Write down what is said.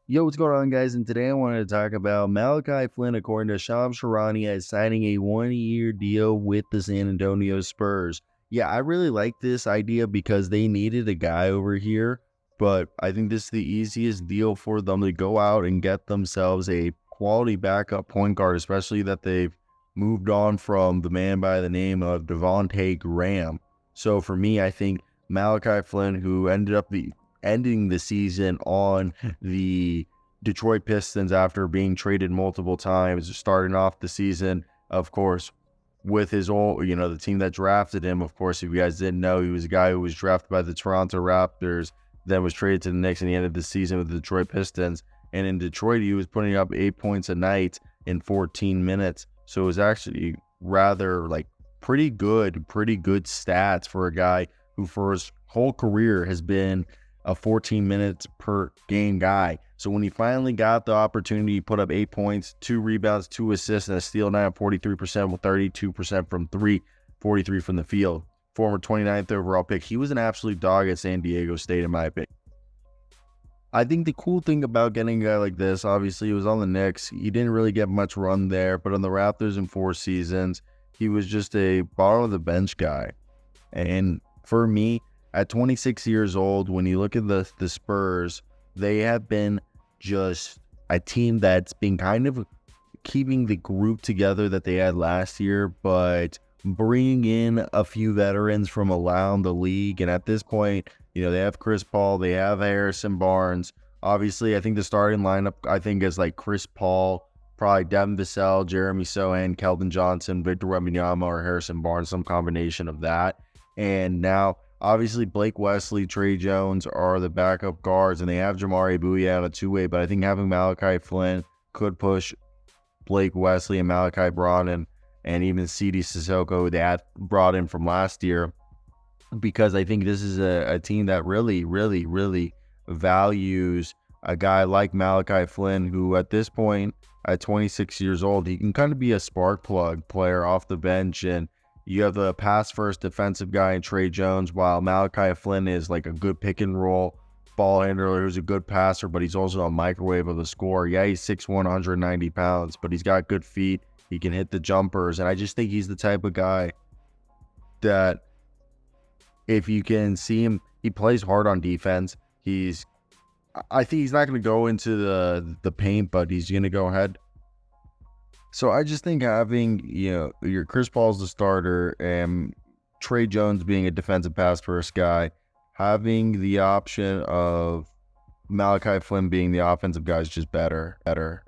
Yo, what's going on, guys? And today I wanted to talk about Malachi Flynn, according to Shams Charania, is signing a 1-year deal with the San Antonio Spurs. Yeah, I really like this idea because they needed a guy over here, but I think this is the easiest deal for them to go out and get themselves a quality backup point guard, especially that they've moved on from the man by the name of Devontae Graham. So for me, I think Malachi Flynn, who ended up ending the season on the Detroit Pistons after being traded multiple times, starting off the season, of course, with his old, the team that drafted him. Of course, if you guys didn't know, he was a guy who was drafted by the Toronto Raptors, then was traded to the Knicks, and he ended the season with the Detroit Pistons. And in Detroit, he was putting up 8 points a night in 14 minutes. So it was actually rather like pretty good stats for a guy who for his whole career has been a 14 minutes per game guy. So when he finally got the opportunity, he put up 8 points, 2 rebounds, 2 assists, and a steal night, 43% with 32% from three, 43 from the field. Former 29th overall pick. He was an absolute dog at San Diego State, in my opinion. I think the cool thing about getting a guy like this, obviously, he was on the Knicks. He didn't really get much run there, but on the Raptors in 4 seasons, he was just a bottom of the bench guy. And for me, at 26 years old, when you look at the Spurs, they have been just a team that's been kind of keeping the group together that they had last year, but bringing in a few veterans from around the league. And at this point, they have Chris Paul, they have Harrison Barnes. Obviously, I think the starting lineup, is like Chris Paul, probably Devin Vassell, Jeremy Sohan, Keldon Johnson, Victor Wembanyama, or Harrison Barnes, some combination of that. And now, obviously, Blake Wesley, Trey Jones are the backup guards, and they have Jamari Bouye on a two-way, but I think having Malachi Flynn could push Blake Wesley and Malachi Branham and even C.D. Sissoko, who they had brought in from last year, because I think this is a team that really, really, really values a guy like Malachi Flynn, who at this point, at 26 years old, he can kind of be a spark plug player off the bench. And you have the pass-first defensive guy in Trey Jones, while Malachi Flynn is like a good pick-and-roll ball handler who's a good passer, but he's also a microwave of the scorer. Yeah, he's 6'1", 190 pounds, but he's got good feet. He can hit the jumpers, and I just think he's the type of guy that if you can see him, he plays hard on defense. I think he's not going to go into the paint, but he's going to go ahead. So I just think having, your Chris Paul's the starter and Trey Jones being a defensive pass first guy, having the option of Malachi Flynn being the offensive guy is just better.